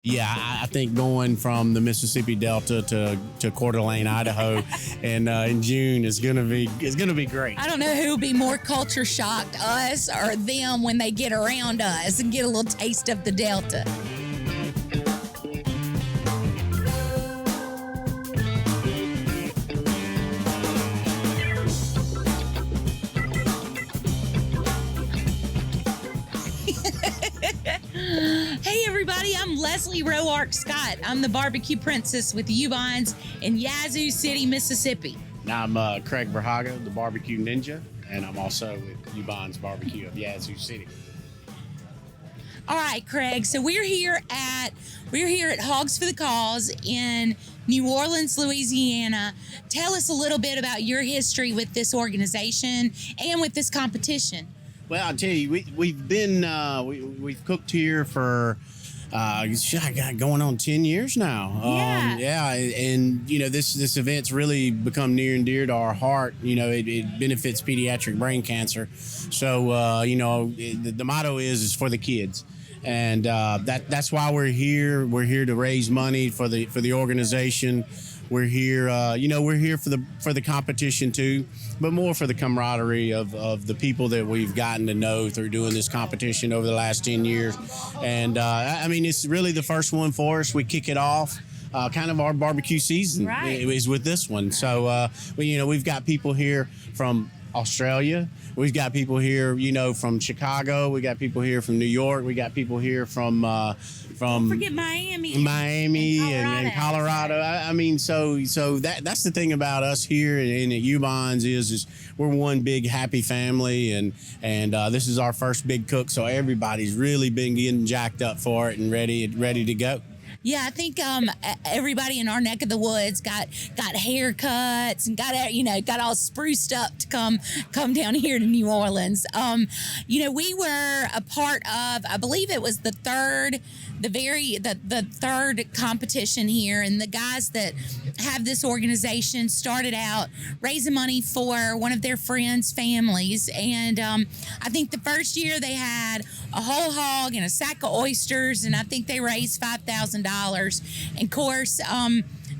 Yeah, I think going from the Mississippi Delta to Coeur d'Alene, Idaho, and in June is gonna be great. I don't know who will be more culture shocked, us or them, when they get around us and get a little taste of the Delta. Hey everybody, I'm Leslie Roark Scott. I'm the barbecue princess with Ubons in Yazoo City, Mississippi. Now I'm Craig Verhage, the barbecue ninja, and I'm also with Ubon's Barbecue of Yazoo City. All right, Craig. So we're here at Hogs for the Cause in New Orleans, Louisiana. Tell us a little bit about your history with this organization and with this competition. Well, I'll tell you, we've been we've cooked here for going on 10 years now. Yeah. And you know this event's really become near and dear to our heart. You know, it benefits pediatric brain cancer. So the motto is for the kids. And that's why we're here. We're here to raise money for the organization. We're here, we're here for the competition too, but more for the camaraderie of the people that we've gotten to know through doing this competition over the last 10 years. And I mean, it's really the first one for us. We kick it off. Kind of our barbecue season is with this one. So we've got people here from Australia. We've got people here, from Chicago. We got people here from New York. We got people here from Don't forget Miami and Colorado. I mean, so that's the thing about us here in at Ubon's is we're one big happy family, and this is our first big cook, so everybody's really been getting jacked up for it and ready to go. Yeah, I think everybody in our neck of the woods got haircuts and got all spruced up to come down here to New Orleans. We were a part of, I believe it was the third competition here, and the guys that have this organization started out raising money for one of their friends' families, and I think the first year they had a whole hog and a sack of oysters, and I think they raised $5,000. And of course,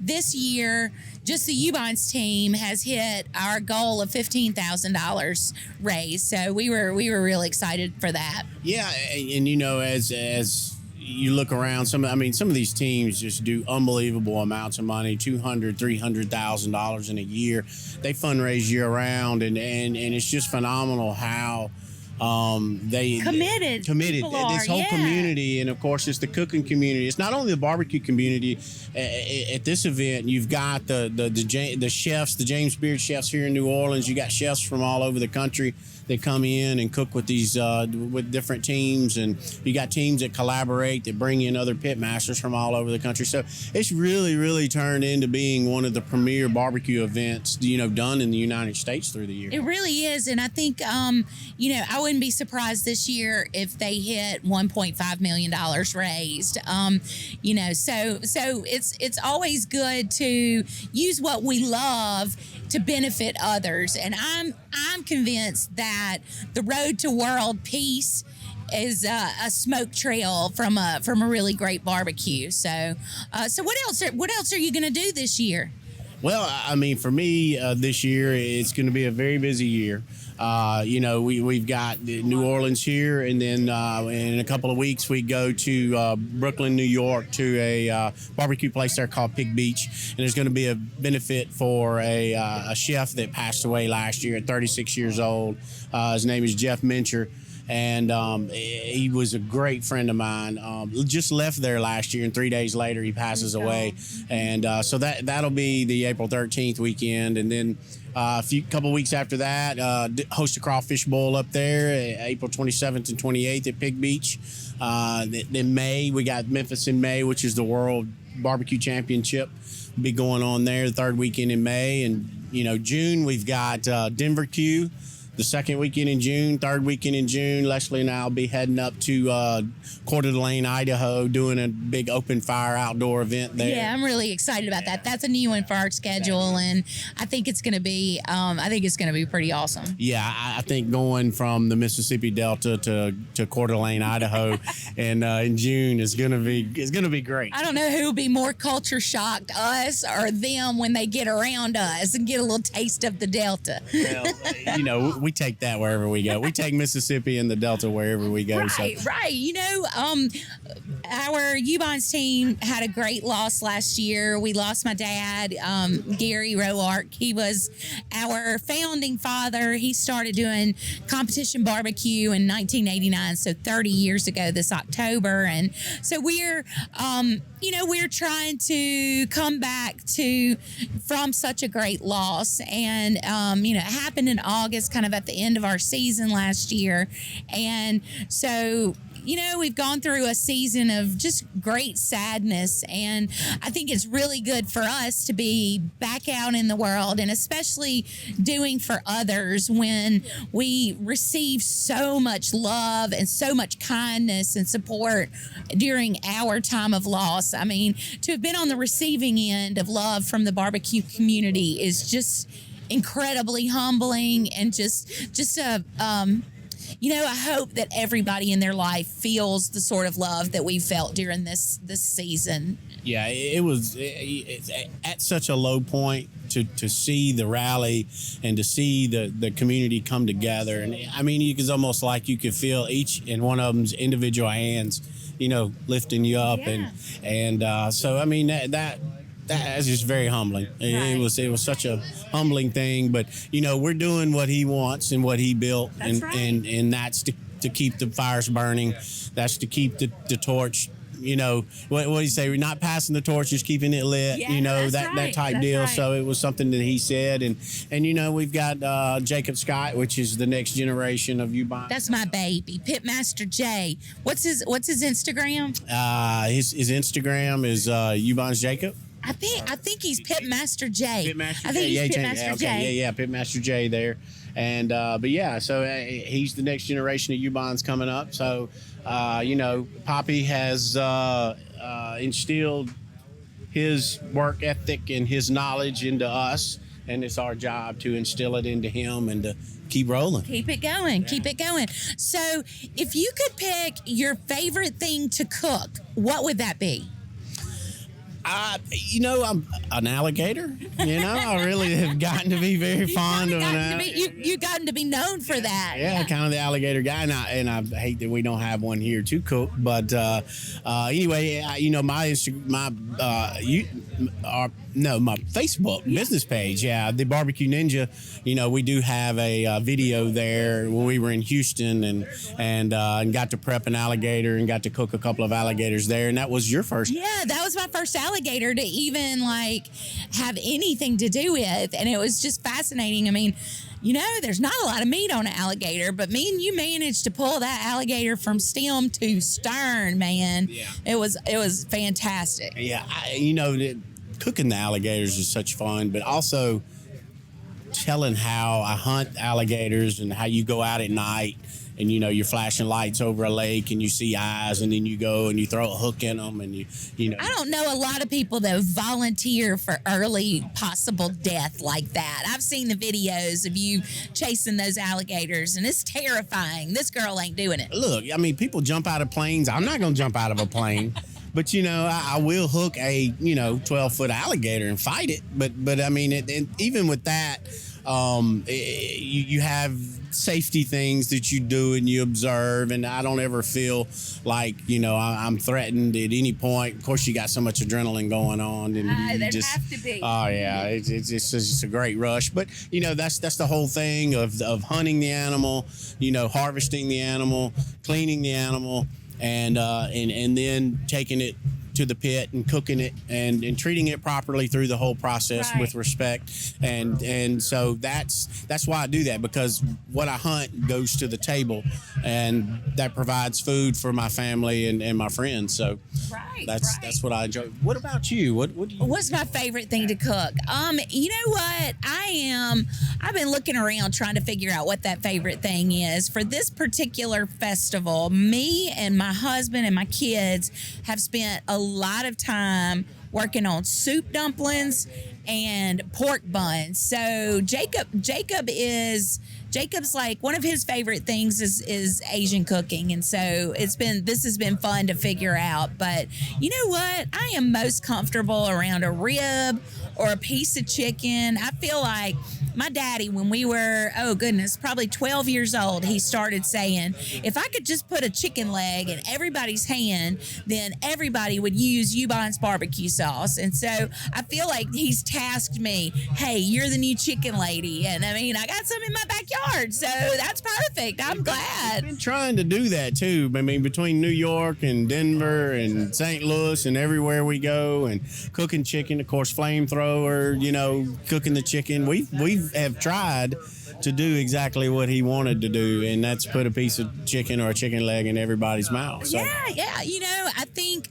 this year, just the Ubon's team has hit our goal of $15,000 raised. So we were really excited for that. Yeah, and as you look around, some of these teams just do unbelievable amounts of money, $200,000, $300,000 in a year. They fundraise year round, and it's just phenomenal how they committed this whole community. And of course it's the cooking community. It's not only the barbecue community. At this event you've got the chefs, the James Beard chefs here in New Orleans. You got chefs from all over the country that come in and cook with these with different teams, and you got teams that collaborate that bring in other pit masters from all over the country. So it's really turned into being one of the premier barbecue events done in the United States through the year. It really is, and I think I wouldn't be surprised this year if they hit $1.5 million raised. So it's always good to use what we love to benefit others, and I'm convinced that the road to world peace is a smoke trail from a really great barbecue. So what else are you going to do this year? Well, I mean, for me, this year, it's going to be a very busy year. We've got New Orleans here, and then in a couple of weeks, we go to Brooklyn, New York, to a barbecue place there called Pig Beach. And there's going to be a benefit for a chef that passed away last year at 36 years old. His name is Jeff Mincher. And he was a great friend of mine. Just left there last year, and 3 days later he passes away. And so that'll be the April 13th weekend, and then a couple weeks after that, host a crawfish bowl up there, April 27th and 28th at Pig Beach. Then May, we got Memphis in May, which is the World Barbecue Championship. Will be going on there the third weekend in May, and June we've got Denver Q. the second weekend in June, third weekend in June, Leslie and I will be heading up to Coeur d'Alene, Idaho, doing a big open fire outdoor event there. Yeah, I'm really excited about that. That's a new one for our schedule, and I think it's going to be pretty awesome. Yeah, I think going from the Mississippi Delta to Coeur d'Alene, Idaho, and in June is gonna be great. I don't know who will be more culture shocked, us or them, when they get around us and get a little taste of the Delta. Well, we take that wherever we go. We take Mississippi and the Delta wherever we go. Right. Our U-Bonds team had a great loss last year. We lost my dad, Gary Roark. He was our founding father. He started doing competition barbecue in 1989, so 30 years ago this October. And so we're trying to come back from such a great loss. And, it happened in August, kind of at the end of our season last year. And so, we've gone through a season of just great sadness, and I think it's really good for us to be back out in the world, and especially doing for others when we receive so much love and so much kindness and support during our time of loss. I mean, to have been on the receiving end of love from the barbecue community is just incredibly humbling, and I hope that everybody in their life feels the sort of love that we felt during this season. Yeah, it's at such a low point to see the rally and to see the community come together. And I mean, it's almost like you could feel each and one of them's individual hands, lifting you up. Yeah. And so, I mean, that is just very humbling. Right. It was such a humbling thing, but we're doing what he wants and what he built. That's right. And that's to keep the fires burning. That's to keep the torch. What do you say? We're not passing the torch, just keeping it lit. Yeah, that type deal. Right. So it was something that he said, and we've got Jacob Scott, which is the next generation of U-Bonds. That's my baby, Pitmaster J. What's his Instagram? His Instagram is U-Bonds Jacob. I think he's Pitmaster J. Pitmaster J. Yeah, Pitmaster J. Yeah, Pitmaster J there. And but yeah, so he's the next generation of U-Bonds coming up. So Poppy has instilled his work ethic and his knowledge into us, and it's our job to instill it into him and to keep rolling. Keep it going. Yeah. Keep it going. So if you could pick your favorite thing to cook, what would that be? I'm an alligator. I really have gotten to be very fond of an alligator. You've gotten to be known for that. Yeah, kind of the alligator guy, and I hate that we don't have one here to cook. But anyway, my Facebook business page, the Barbecue Ninja. We do have a video there when we were in Houston and got to prep an alligator and got to cook a couple of alligators there. And that was your first. Yeah, that was my first alligator to even have anything to do with, and it was just fascinating. I mean, there's not a lot of meat on an alligator, but me and you managed to pull that alligator from stem to stern, man. Yeah. It was fantastic. Yeah, cooking the alligators is such fun, but also telling how I hunt alligators and how you go out at night and you're flashing lights over a lake and you see eyes, and then you go and you throw a hook in them, and I don't know a lot of people that volunteer for early possible death like that. I've seen the videos of you chasing those alligators, and it's terrifying. This girl ain't doing it. Look, I mean, people jump out of planes. I'm not going to jump out of a plane. But, I will hook a, 12-foot alligator and fight it. But I mean, even with that, you have safety things that you do and you observe. And I don't ever feel like, I'm threatened at any point. Of course, you got so much adrenaline going on. And there has to be. Oh, yeah. It's just a great rush. But, that's the whole thing of hunting the animal, harvesting the animal, cleaning the animal, and then taking it to the pit and cooking it and treating it properly through the whole process with respect. And so that's why I do that, because what I hunt goes to the table, and that provides food for my family and my friends. So that's what I enjoy. What about you? What do you? What's my favorite thing to cook? You know what? I've been looking around trying to figure out what that favorite thing is. For this particular festival, me and my husband and my kids have spent a lot of time working on soup dumplings and pork buns. So Jacob's like, one of his favorite things is Asian cooking, and so this has been fun to figure out. But you know what? I am most comfortable around a rib or a piece of chicken. I feel like my daddy, when we were, probably 12 years old, he started saying, if I could just put a chicken leg in everybody's hand, then everybody would use Ubon's barbecue sauce. And so I feel like he's tasked me, hey, you're the new chicken lady. And I mean, I got some in my backyard, so that's perfect. I'm glad. I've been trying to do that too. I mean, between New York and Denver and St. Louis and everywhere we go, and cooking chicken, of course, flamethrower, cooking the chicken. We have tried to do exactly what he wanted to do, and that's put a piece of chicken or a chicken leg in everybody's mouth. So. Yeah. I think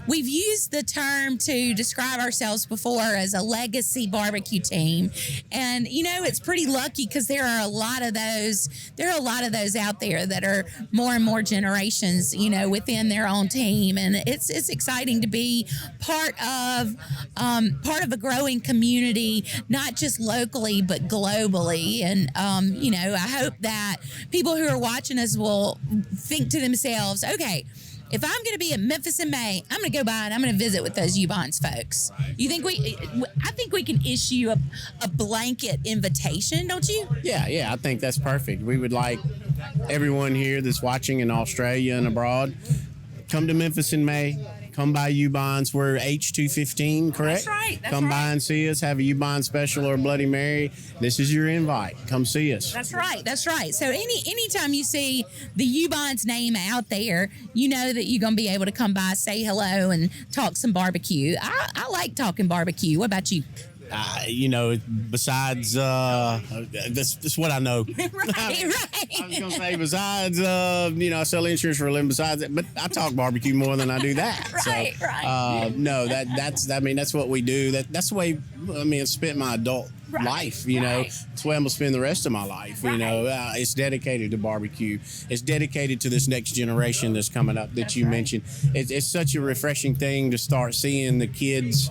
we've used the term to describe ourselves before as a legacy barbecue team, and it's pretty lucky because there are a lot of those. There are a lot of those out there that are more and more generations, within their own team, and it's exciting to be part of a growing community, not just locally but globally. And, I hope that people who are watching us will think to themselves, okay, if I'm going to be in Memphis in May, I'm going to go by and I'm going to visit with those Ubon's folks. You think I think we can issue a blanket invitation, don't you? Yeah, I think that's perfect. We would like everyone here that's watching in Australia and abroad, come to Memphis in May. Come by Ubon's. We're H215, correct? That's right. Come by and see us. Have a Ubon special or a Bloody Mary. This is your invite. Come see us. That's right. So anytime you see the Ubon's name out there, you know that you're going to be able to come by, say hello, and talk some barbecue. I like talking barbecue. What about you? Besides, that's what I know. Right. I was going to say, besides, I sell insurance for a living, besides that, but I talk barbecue more than I do that. Right. No, that's what we do. That's the way, I spent my adult life, That's the way I'm going to spend the rest of my life, It's dedicated to barbecue. It's dedicated to this next generation that's coming up that you mentioned. It's such a refreshing thing to start seeing the kids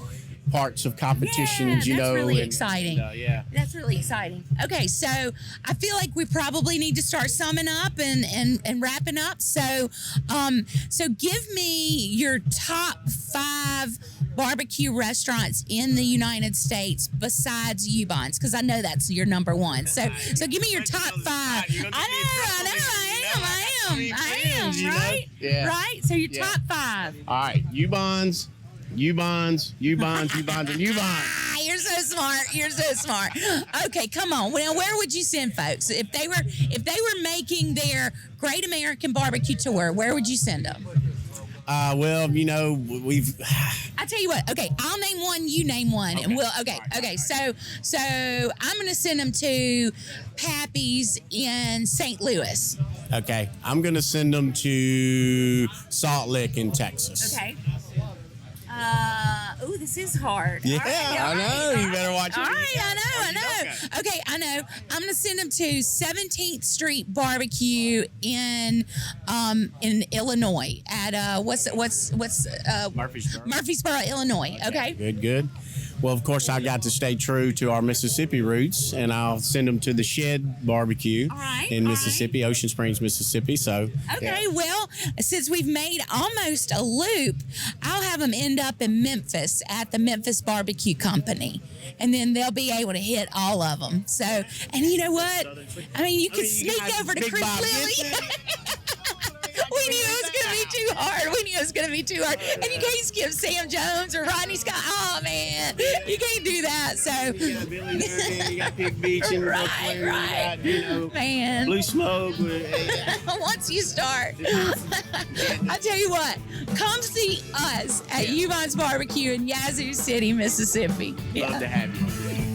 parts of competitions, that's really exciting. Yeah. That's really exciting. Okay, so I feel like we probably need to start summing up and wrapping up. So give me your top 5 barbecue restaurants in the United States besides Ubon's, because I know that's your number one. So give me your top 5. I am, right? Yeah. Right? So your top 5. All right, Ubon's, and You're so smart. Okay, come on. Well, where would you send folks if they were making their Great American Barbecue Tour? Where would you send them? We've. I tell you what. Okay, I'll name one. You name one, and we'll. Okay. So I'm gonna send them to Pappy's in St. Louis. Okay, I'm gonna send them to Salt Lick in Texas. Okay. This is hard. Yeah, all right. I know. You better watch it. All right, I know. Okay, I know. I'm gonna send them to 17th Street Barbecue in Illinois at Murfreesboro, Illinois. Okay. Good. Well, of course, I got to stay true to our Mississippi roots, and I'll send them to the Shed Barbecue in Mississippi, Ocean Springs, Mississippi. So, well, since we've made almost a loop, I'll have them end up in Memphis at the Memphis Barbecue Company, and then they'll be able to hit all of them. So, and you know what? You can sneak over to Chris Lilly. We knew it was good. to be too hard. We knew it was going to be too hard. And you can't skip Sam Jones or Rodney Scott. Oh, man. You can't do that. So. You got Billy Durden, you got Pig Beach in Right. you got, you know, Man. Blue Smoke. Once you start, I tell you what, come see us at Ubon's Barbecue in Yazoo City, Mississippi. Love to have you.